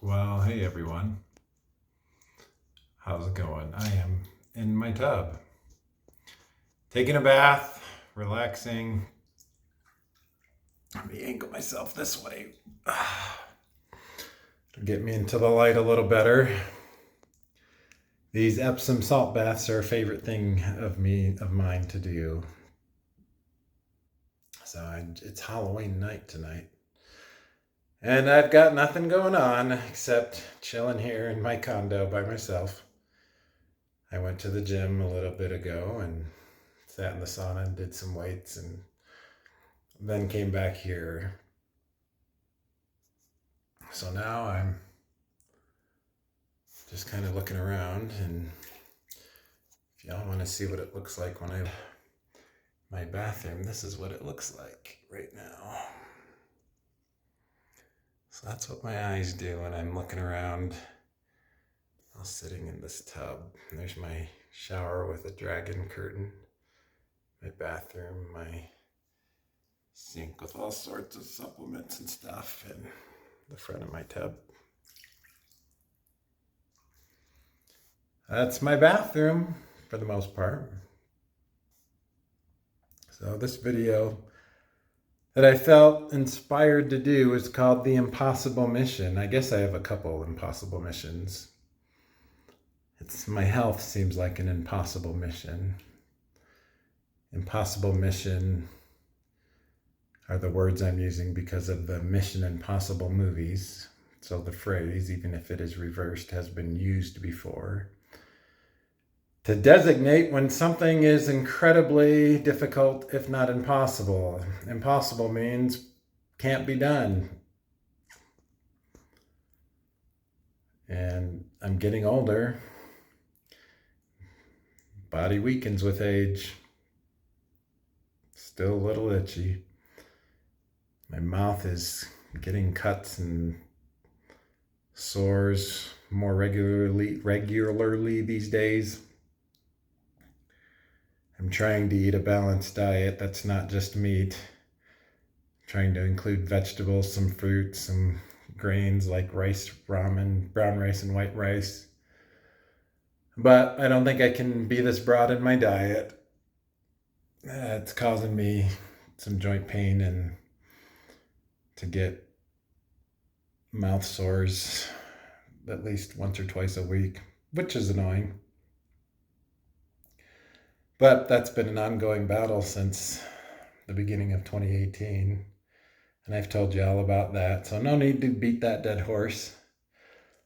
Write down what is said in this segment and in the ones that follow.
Well, hey everyone. How's it going? I am in my tub, taking a bath, relaxing. Let me angle myself this way. To get me into the light a little better. These Epsom salt baths are a favorite thing of mine to do. It's Halloween night tonight. And I've got nothing going on except chilling here in my condo by myself. I went to the gym a little bit ago and sat in the sauna and did some weights and then came back here. So now I'm just kind of looking around, and if y'all want to see what it looks like when I my bathroom, this is what it looks like right now. So that's what my eyes do when I'm looking around while sitting in this tub. There's my shower with a dragon curtain, my bathroom, my sink with all sorts of supplements and stuff, and the front of my tub. That's my bathroom for the most part. So this video that I felt inspired to do is called The Impossible Mission. I guess I have a couple impossible missions. My health seems like an impossible mission. Impossible mission are the words I'm using because of the Mission Impossible movies. So the phrase, even if it is reversed, has been used before to designate when something is incredibly difficult, if not impossible. Impossible means can't be done. And I'm getting older. Body weakens with age. Still a little itchy. My mouth is getting cuts and sores more regularly these days. I'm trying to eat a balanced diet that's not just meat. I'm trying to include vegetables, some fruits, some grains like rice, ramen, brown rice, and white rice. But I don't think I can be this broad in my diet. It's causing me some joint pain and to get mouth sores at least once or twice a week, which is annoying. But that's been an ongoing battle since the beginning of 2018. And I've told you all about that. So no need to beat that dead horse.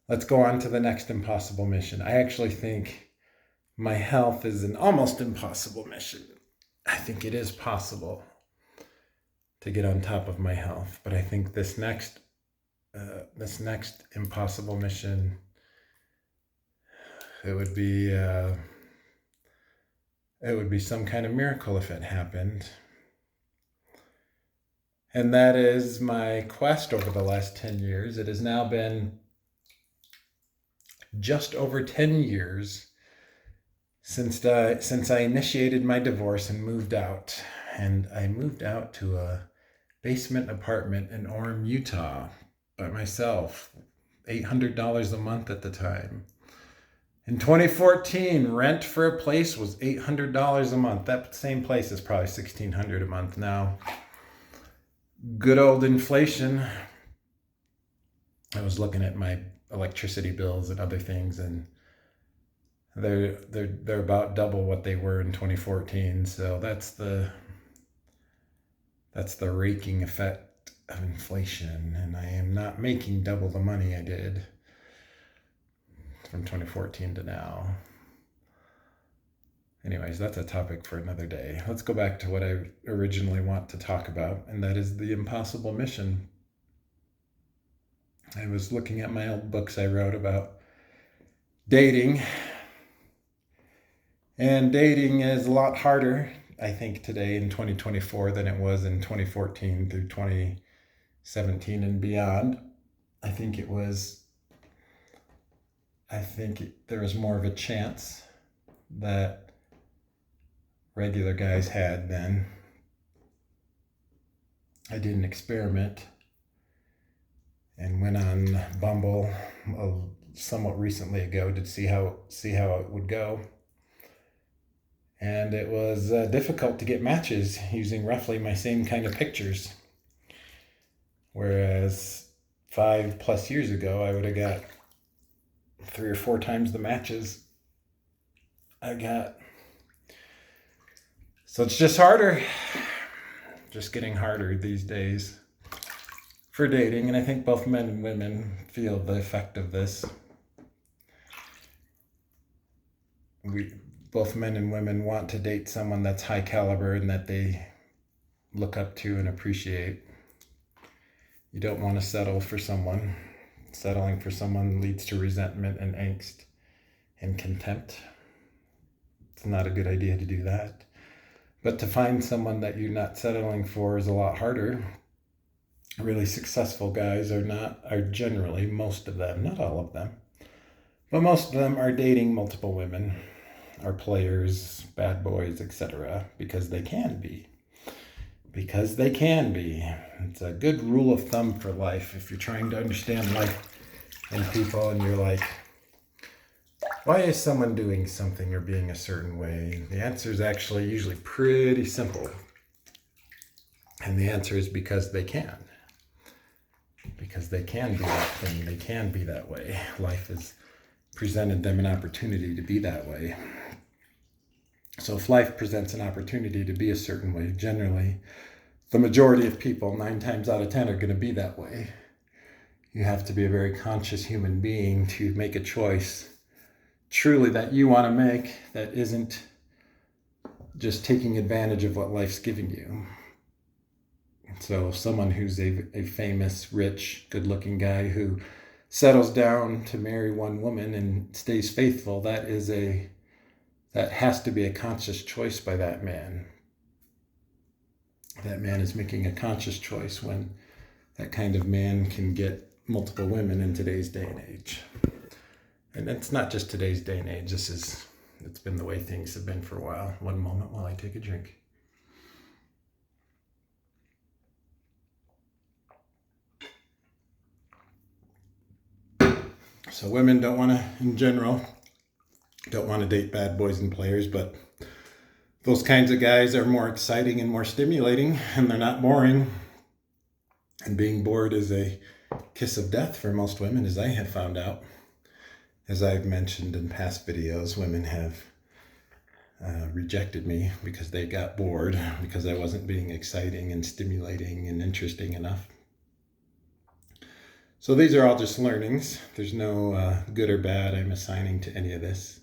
Let's go on to the next impossible mission. I actually think my health is an almost impossible mission. I think it is possible to get on top of my health, but I think this next impossible mission, it would be some kind of miracle if it happened. And that is my quest over the last 10 years. It has now been just over 10 years since I initiated my divorce and moved out. And I moved out to a basement apartment in Orem, Utah by myself, $800 a month at the time. In 2014, rent for a place was $800 a month. That same place is probably $1,600 a month now. Good old inflation. I was looking at my electricity bills and other things, and they're about double what they were in 2014. So that's the raking effect of inflation, and I am not making double the money I did from 2014 to now. Anyways, that's a topic for another day. Let's go back to what I originally want to talk about, and that is the impossible mission. I was looking at my old books I wrote about dating, and dating is a lot harder, I think, today in 2024 than it was in 2014 through 2017 and beyond. I think there was more of a chance that regular guys had then. I did an experiment, and went on Bumble somewhat recently ago to see how it would go. And it was difficult to get matches using roughly my same kind of pictures. Whereas 5+ years ago, I would have got 3 or 4 times the matches I got. So it's just harder, just getting harder these days for dating. And I think both men and women feel the effect of this. Both men and women want to date someone that's high caliber and that they look up to and appreciate. You don't want to settle for someone. Settling for someone leads to resentment and angst and contempt. It's not a good idea to do that. But to find someone that you're not settling for is a lot harder. Really successful guys are generally, most of them, not all of them, but most of them are dating multiple women, are players, bad boys, etc. because they can be. Because they can be. It's a good rule of thumb for life. If you're trying to understand life and people and you're like, why is someone doing something or being a certain way? The answer is actually usually pretty simple. And the answer is because they can. Because they can be that thing. They can be that way. Life has presented them an opportunity to be that way. So if life presents an opportunity to be a certain way, generally, the majority of people, 9 times out of 10, are going to be that way. You have to be a very conscious human being to make a choice truly that you want to make that isn't just taking advantage of what life's giving you. So someone who's a famous, rich, good-looking guy who settles down to marry one woman and stays faithful, that has to be a conscious choice by that man. That man is making a conscious choice when that kind of man can get multiple women in today's day and age. And it's not just today's day and age. It's been the way things have been for a while. One moment while I take a drink. So women in general, don't want to date bad boys and players, but those kinds of guys are more exciting and more stimulating, and they're not boring. And being bored is a kiss of death for most women, as I have found out. As I've mentioned in past videos, women have rejected me because they got bored, because I wasn't being exciting and stimulating and interesting enough. So these are all just learnings. There's no good or bad I'm assigning to any of this.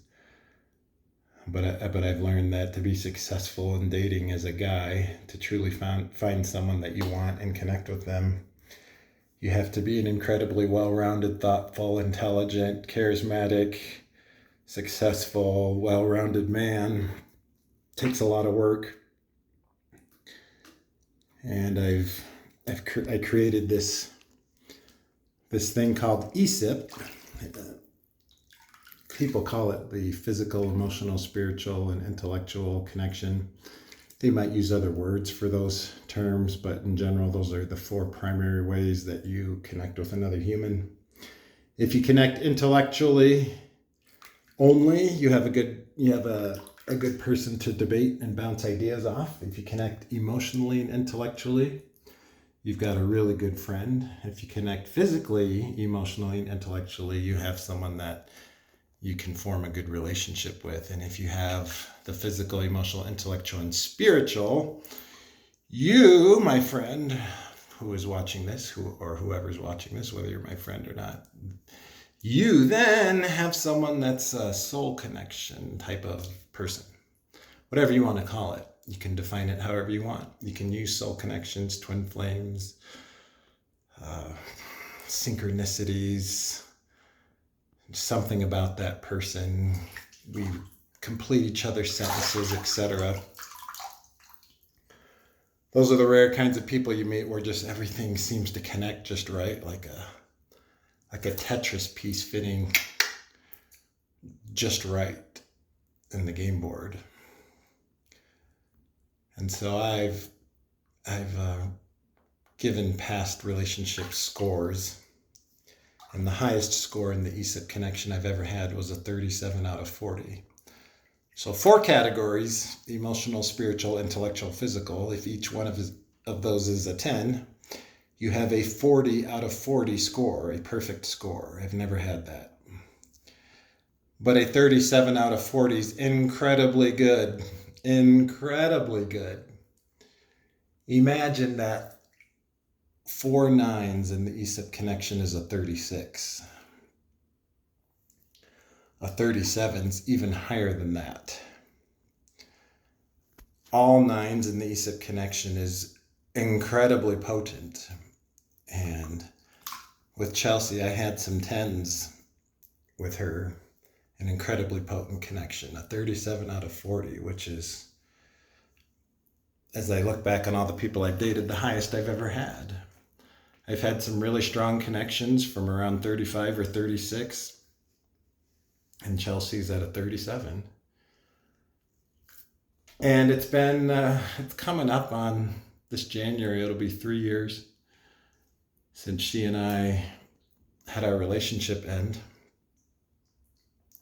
But I've learned that to be successful in dating as a guy, to truly find someone that you want and connect with them, you have to be an incredibly well-rounded, thoughtful, intelligent, charismatic, successful, well-rounded man. It takes a lot of work. And I created this thing called ESIP. People call it the physical, emotional, spiritual, and intellectual connection. They might use other words for those terms, but in general, those are the 4 primary ways that you connect with another human. If you connect intellectually only, you have a good person to debate and bounce ideas off. If you connect emotionally and intellectually, you've got a really good friend. If you connect physically, emotionally, and intellectually, you have someone that you can form a good relationship with. And if you have the physical, emotional, intellectual, and spiritual, you, my friend, who is watching this, or whoever's watching this, whether you're my friend or not, you then have someone that's a soul connection type of person. Whatever you want to call it. You can define it however you want. You can use soul connections, twin flames, synchronicities, something about that person. We complete each other's sentences, etc. Those are the rare kinds of people you meet where just everything seems to connect just right, like a Tetris piece fitting just right in the game board. And so I've given past relationship scores And the highest score in the ESIP connection I've ever had was a 37 out of 40. So 4 categories: emotional, spiritual, intellectual, physical. If each one of those is a 10, you have a 40 out of 40 score, a perfect score. I've never had that. But a 37 out of 40 is incredibly good. Incredibly good. Imagine that 4 9s in the ESIP connection is a 36. A 37 is even higher than that. All 9s in the ESIP connection is incredibly potent. And with Chelsea, I had some 10s with her, an incredibly potent connection, a 37 out of 40, which is, as I look back on all the people I've dated, the highest I've ever had. I've had some really strong connections from around 35 or 36, and Chelsea's at a 37. And it's coming up on this January, it'll be 3 years since she and I had our relationship end.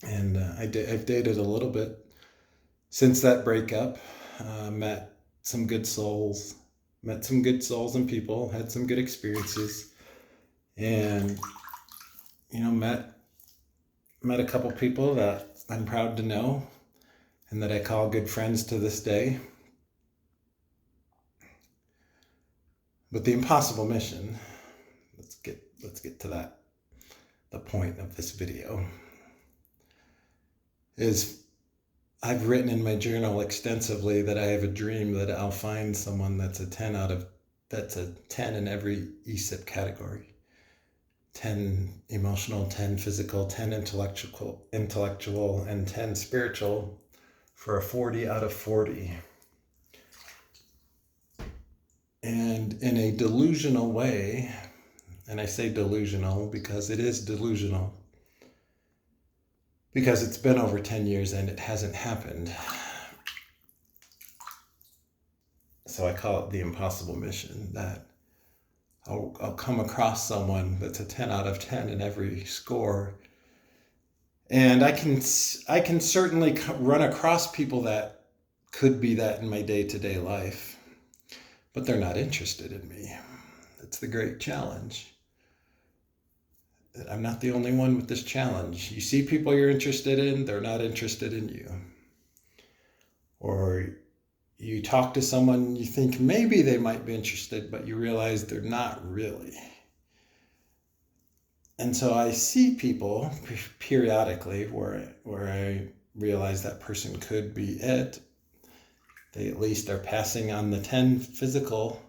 And I've dated a little bit since that breakup, met some good souls and people, had some good experiences, and met a couple people that I'm proud to know and that I call good friends to this day. But the impossible mission, let's get to that, the point of this video, is I've written in my journal extensively that I have a dream that I'll find someone that's a 10 in every ESIP category. 10 emotional, 10 physical, 10 intellectual, and 10 spiritual, for a 40 out of 40. And in a delusional way, and I say delusional because it is delusional, because it's been over 10 years and it hasn't happened. So I call it the impossible mission, that I'll come across someone that's a 10 out of 10 in every score. And I can certainly run across people that could be that in my day-to-day life, but they're not interested in me. That's the great challenge. I'm not the only one with this challenge. You see people you're interested in, they're not interested in you. Or you talk to someone, you think maybe they might be interested, but you realize they're not really. And so I see people periodically where I realize that person could be it. They at least are passing on the 10 physical,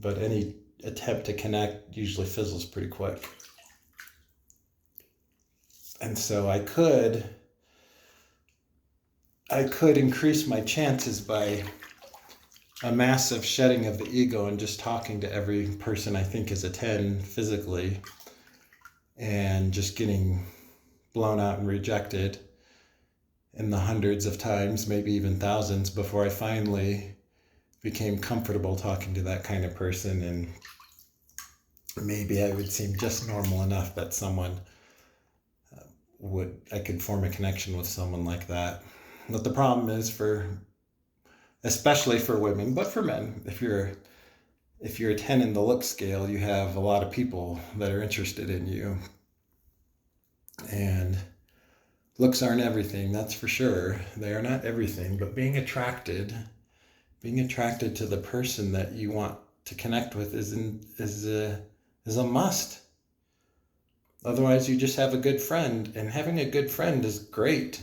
but any attempt to connect usually fizzles pretty quick. And so I could increase my chances by a massive shedding of the ego and just talking to every person I think is a 10 physically, and just getting blown out and rejected in the hundreds of times, maybe even thousands, before I finally became comfortable talking to that kind of person, and maybe I would seem just normal enough that someone I could form a connection with someone like that. But the problem is, especially for women, but for men, if you're a 10 in the look scale, you have a lot of people that are interested in you. And looks aren't everything, that's for sure. They are not everything, but being attracted to the person that you want to connect with is a must. Otherwise, you just have a good friend, and having a good friend is great.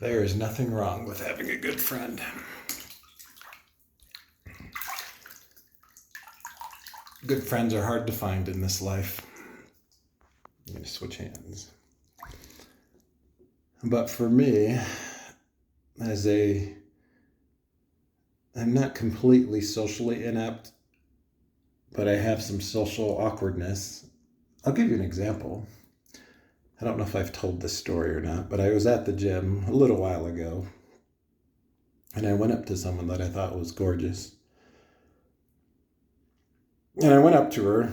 There is nothing wrong with having a good friend. Good friends are hard to find in this life. I'm going to switch hands. But for me, I'm not completely socially inept, but I have some social awkwardness. I'll give you an example. I don't know if I've told this story or not, but I was at the gym a little while ago, and I went up to someone that I thought was gorgeous. And I went up to her,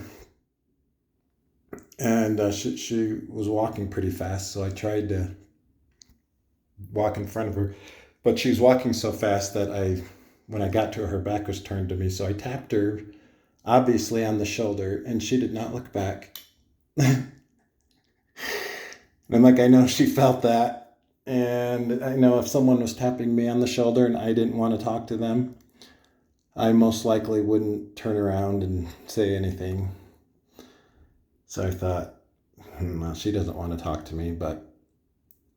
And she was walking pretty fast, so I tried to walk in front of her. But she was walking so fast that when I got to her, her back was turned to me. So I tapped her, obviously on the shoulder, and she did not look back. And I'm like, I know she felt that. And I know if someone was tapping me on the shoulder and I didn't want to talk to them, I most likely wouldn't turn around and say anything. So I thought, well, she doesn't want to talk to me, but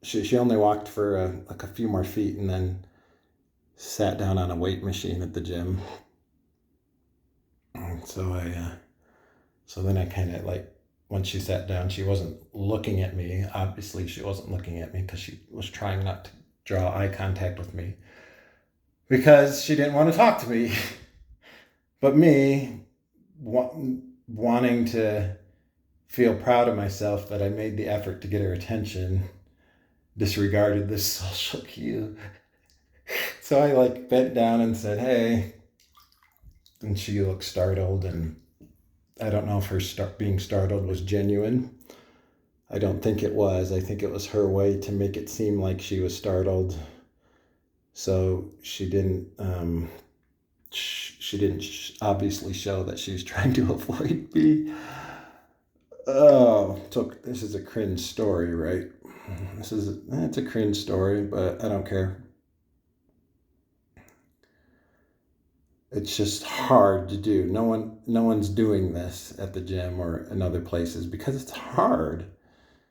she only walked for like a few more feet and then sat down on a weight machine at the gym. So so then I kind of like, once she sat down, she wasn't looking at me. Obviously, she wasn't looking at me because she was trying not to draw eye contact with me because she didn't want to talk to me. But me, wanting to feel proud of myself that I made the effort to get her attention, disregarded this social cue. So I like bent down and said, "Hey," and she looked startled, and I don't know if her being startled was genuine. I don't think it was. I think it was her way to make it seem like she was startled. So she didn't. She didn't obviously show that she was trying to avoid me. Oh, this is a cringe story, right? It's a cringe story, but I don't care. It's just hard to do. No one's doing this at the gym or in other places because it's hard.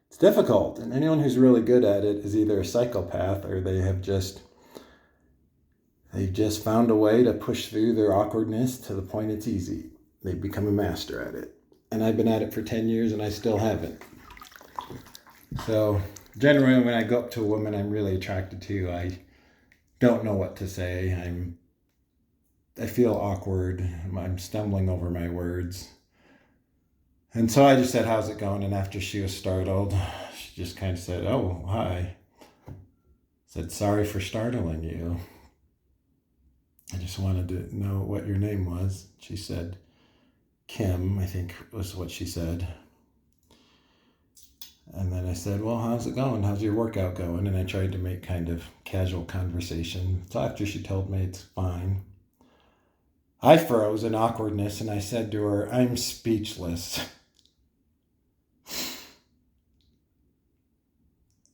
It's difficult, and anyone who's really good at it is either a psychopath or they've just found a way to push through their awkwardness to the point it's easy. They've become a master at it. And I've been at it for 10 years and I still haven't. So generally when I go up to a woman I'm really attracted to, I don't know what to say. I feel awkward. I'm stumbling over my words. And so I just said, "How's it going?" And after she was startled, she just kind of said, "Oh, hi." I said, "Sorry for startling you. I just wanted to know what your name was." She said, "Kim," I think was what she said. And then I said, "Well, how's it going? How's your workout going?" And I tried to make kind of casual conversation. So after she told me it's fine, I froze in awkwardness and I said to her, "I'm speechless."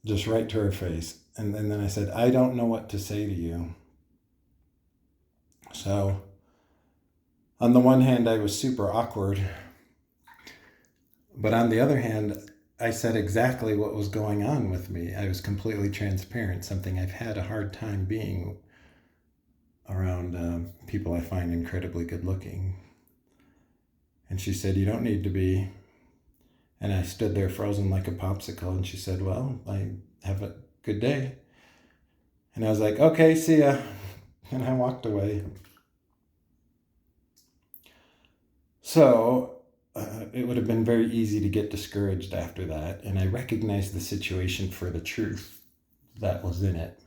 Just right to her face. And then I said, "I don't know what to say to you." So on the one hand, I was super awkward. But on the other hand, I said exactly what was going on with me. I was completely transparent, something I've had a hard time being around people I find incredibly good looking. And she said, "You don't need to be." And I stood there frozen like a popsicle. And she said, "Well, I have a good day." And I was like, "Okay, see ya." And I walked away. So it would have been very easy to get discouraged after that. And I recognized the situation for the truth that was in it.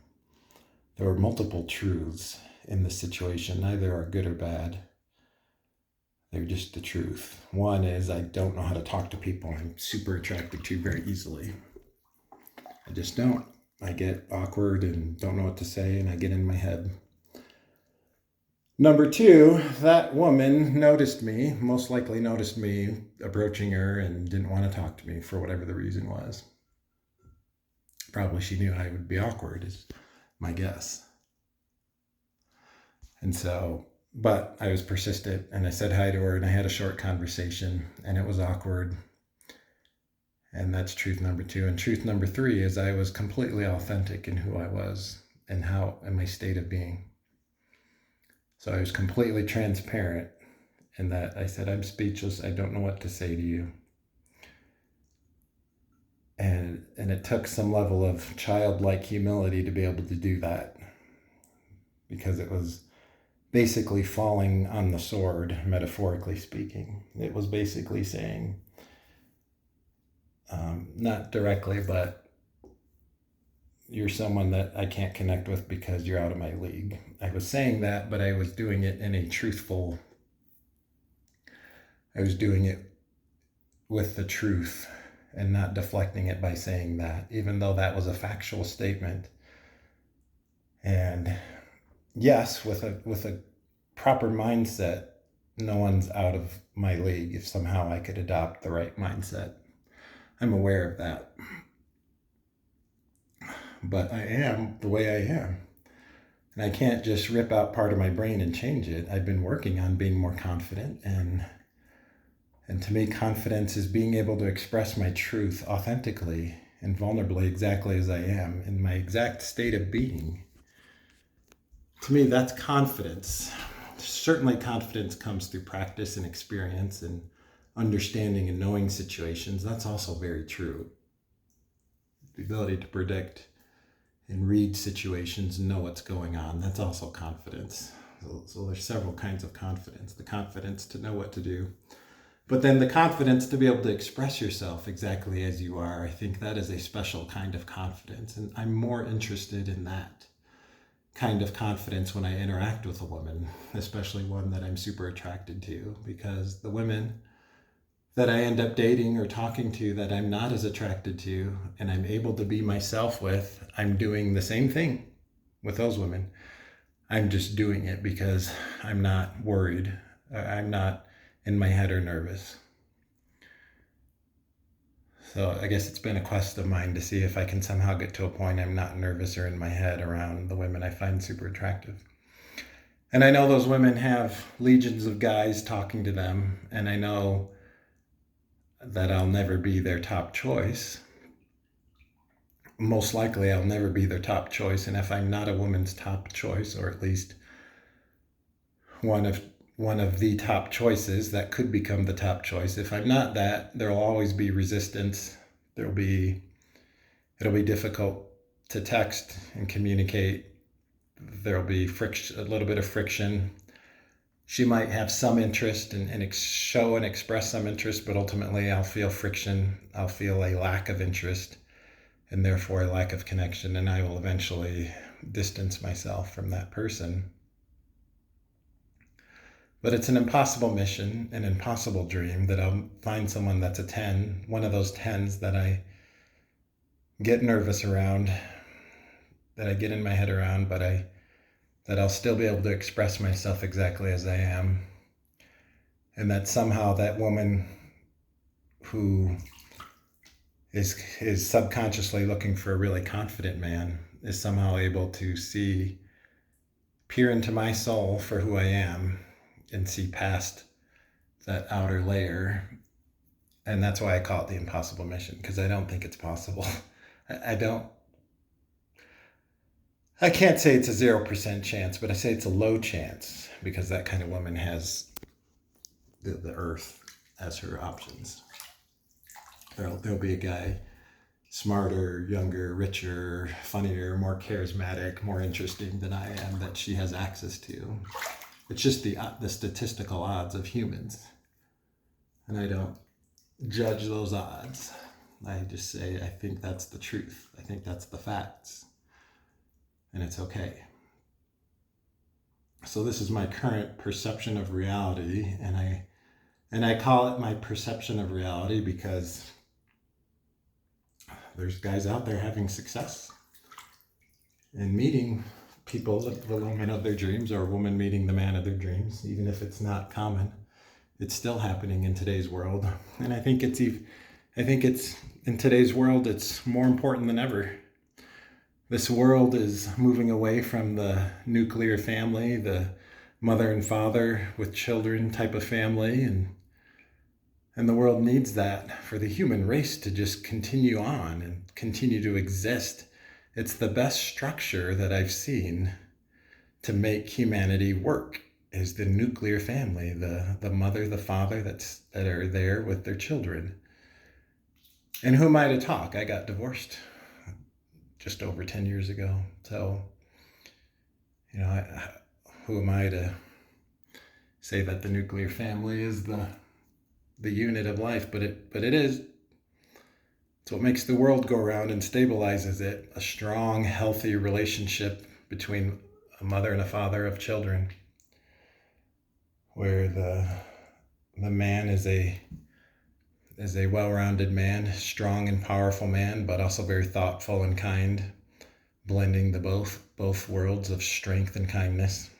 There were multiple truths in the situation. Neither are good or bad. They're just the truth. One is I don't know how to talk to people I'm super attracted to very easily. I just don't. I get awkward and don't know what to say, and I get in my head. Number two, that woman noticed me, most likely noticed me approaching her and didn't want to talk to me for whatever the reason was. Probably she knew I would be awkward, is my guess. And so, but I was persistent and I said hi to her and I had a short conversation and it was awkward. And that's truth number two. And truth number three is I was completely authentic in who I was and how in my state of being. So I was completely transparent in that I said, "I'm speechless. I don't know what to say to you." And it took some level of childlike humility to be able to do that because it was basically falling on the sword, metaphorically speaking. It was basically saying, not directly, but you're someone that I can't connect with because you're out of my league. I was saying that, but I was doing it in a truthful, I was doing it with the truth and not deflecting it by saying that, even though that was a factual statement. And yes, with a proper mindset, no one's out of my league if somehow I could adopt the right mindset. I'm aware of that. But I am the way I am. And I can't just rip out part of my brain and change it. I've been working on being more confident, and to me, confidence is being able to express my truth authentically and vulnerably, exactly as I am, in my exact state of being. To me, that's confidence. Certainly confidence comes through practice and experience and understanding and knowing situations. That's also very true. The ability to predict and read situations and know what's going on, that's also confidence. So there's several kinds of confidence. The confidence to know what to do, but then the confidence to be able to express yourself exactly as you are. I think that is a special kind of confidence, and I'm more interested in that kind of confidence when I interact with a woman, especially one that I'm super attracted to, because the women that I end up dating or talking to that I'm not as attracted to and I'm able to be myself with, I'm doing the same thing with those women. I'm just doing it because I'm not worried. I'm not in my head or nervous. So I guess it's been a quest of mine to see if I can somehow get to a point I'm not nervous or in my head around the women I find super attractive. And I know those women have legions of guys talking to them, and I know that I'll never be their top choice. Most likely I'll never be their top choice, and if I'm not a woman's top choice, or at least one of the top choices that could become the top choice, if I'm not that, there'll always be resistance. It'll be difficult to text and communicate. There'll be a little bit of friction. She might have some interest and show and express some interest, but ultimately I'll feel friction. I'll feel a lack of interest and therefore a lack of connection, and I will eventually distance myself from that person. But it's an impossible mission, an impossible dream that I'll find someone that's a 10, one of those 10s that I get nervous around, that I get in my head around, but that I'll still be able to express myself exactly as I am. And that somehow that woman who is subconsciously looking for a really confident man is somehow able to peer into my soul for who I am and see past that outer layer. And that's why I call it the impossible mission, because I don't think it's possible. I can't say it's a 0% chance, but I say it's a low chance, because that kind of woman has the earth as her options. There'll be a guy smarter, younger, richer, funnier, more charismatic, more interesting than I am that she has access to. It's just the statistical odds of humans. And I don't judge those odds. I just say, I think that's the truth. I think that's the facts. And it's okay. So this is my current perception of reality, and I call it my perception of reality because there's guys out there having success and meeting people, the woman of their dreams, or a woman meeting the man of their dreams. Even if it's not common, it's still happening in today's world. And I think it's in today's world, it's more important than ever. This world is moving away from the nuclear family, the mother and father with children type of family, and the world needs that for the human race to just continue on and continue to exist. It's the best structure that I've seen to make humanity work, is the nuclear family, the mother, the father that are there with their children. And who am I to talk? I got divorced just over 10 years ago. So, who am I to say that the nuclear family is the unit of life? But it is. It's what makes the world go around and stabilizes it. A strong, healthy relationship between a mother and a father of children, where the man is is a well-rounded man, strong and powerful man, but also very thoughtful and kind, blending the both worlds of strength and kindness.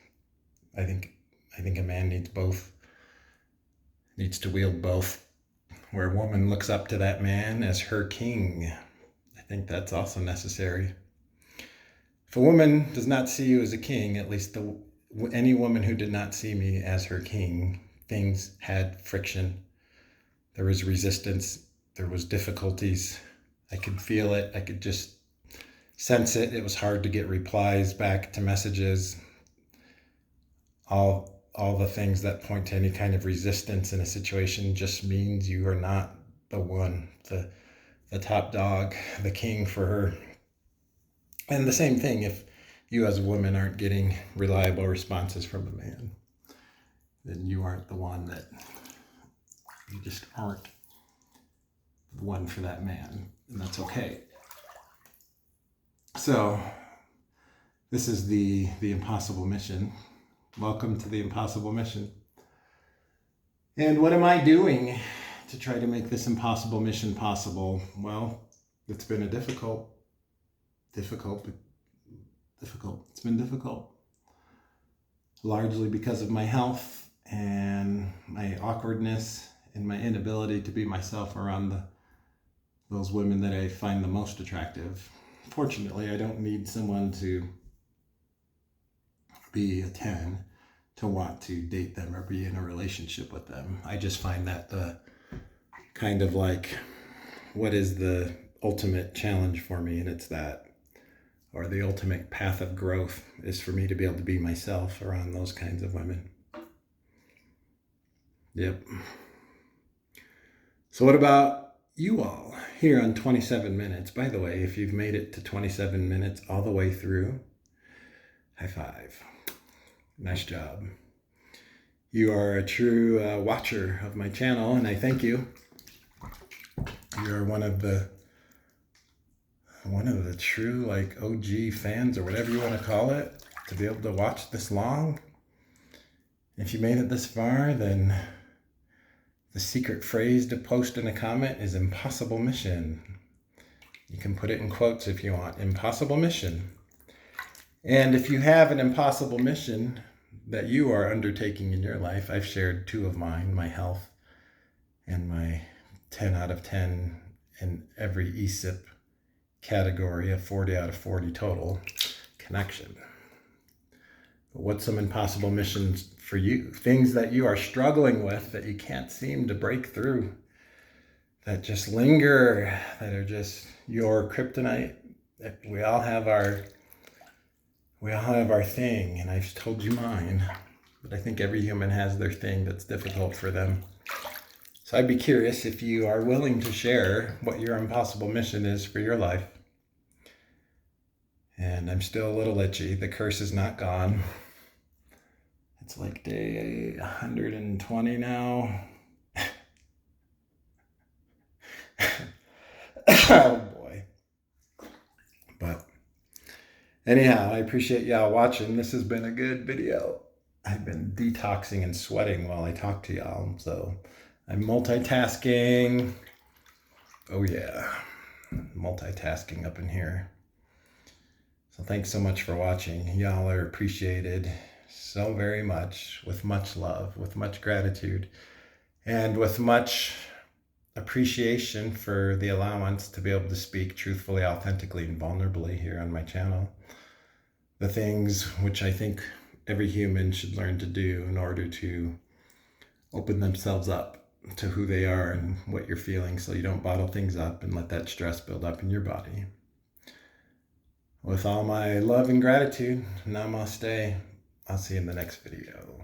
I think a man needs both, needs to wield both. Where a woman looks up to that man as her king, I think that's also necessary. If a woman does not see you as a king, at least any woman who did not see me as her king, things had friction. There was resistance. There was difficulties. I could feel it. I could just sense it. It was hard to get replies back to messages. All the things that point to any kind of resistance in a situation just means you are not the one, the top dog, the king for her. And the same thing if you as a woman aren't getting reliable responses from a man, then you aren't the one, that you just aren't the one for that man, and that's okay. So this is the impossible mission. Welcome to the impossible mission. And what am I doing to try to make this impossible mission possible? Well, it's been difficult. It's been difficult. Largely because of my health and my awkwardness and my inability to be myself around those women that I find the most attractive. Fortunately, I don't need someone to be a 10 to want to date them or be in a relationship with them. I just find that the kind of like, what is the ultimate challenge for me? And it's that, or the ultimate path of growth is for me to be able to be myself around those kinds of women. Yep. So what about you all here on 27 minutes? By the way, if you've made it to 27 minutes all the way through, high five. Nice job. You are a true watcher of my channel, and I thank you. You're one of the true like OG fans, or whatever you want to call it, to be able to watch this long. If you made it this far, then the secret phrase to post in a comment is impossible mission. You can put it in quotes if you want, impossible mission. And if you have an impossible mission that you are undertaking in your life, I've shared 2 of mine, my health and my 10 out of 10 in every ESIP category, a 40 out of 40 total connection. But what's some impossible missions for you? Things that you are struggling with that you can't seem to break through, that just linger, that are just your kryptonite. We all have our thing, and I've told you mine, but I think every human has their thing that's difficult for them. So I'd be curious if you are willing to share what your impossible mission is for your life. And I'm still a little itchy. The curse is not gone. It's like day 120 now. Oh boy. But anyhow, I appreciate y'all watching. This has been a good video. I've been detoxing and sweating while I talk to y'all, so I'm multitasking. Oh yeah, multitasking up in here. So thanks so much for watching. Y'all are appreciated so very much, with much love, with much gratitude, and with much appreciation for the allowance to be able to speak truthfully, authentically, and vulnerably here on my channel. The things which I think every human should learn to do in order to open themselves up to who they are and what you're feeling, so you don't bottle things up and let that stress build up in your body. With all my love and gratitude, namaste. I'll see you in the next video.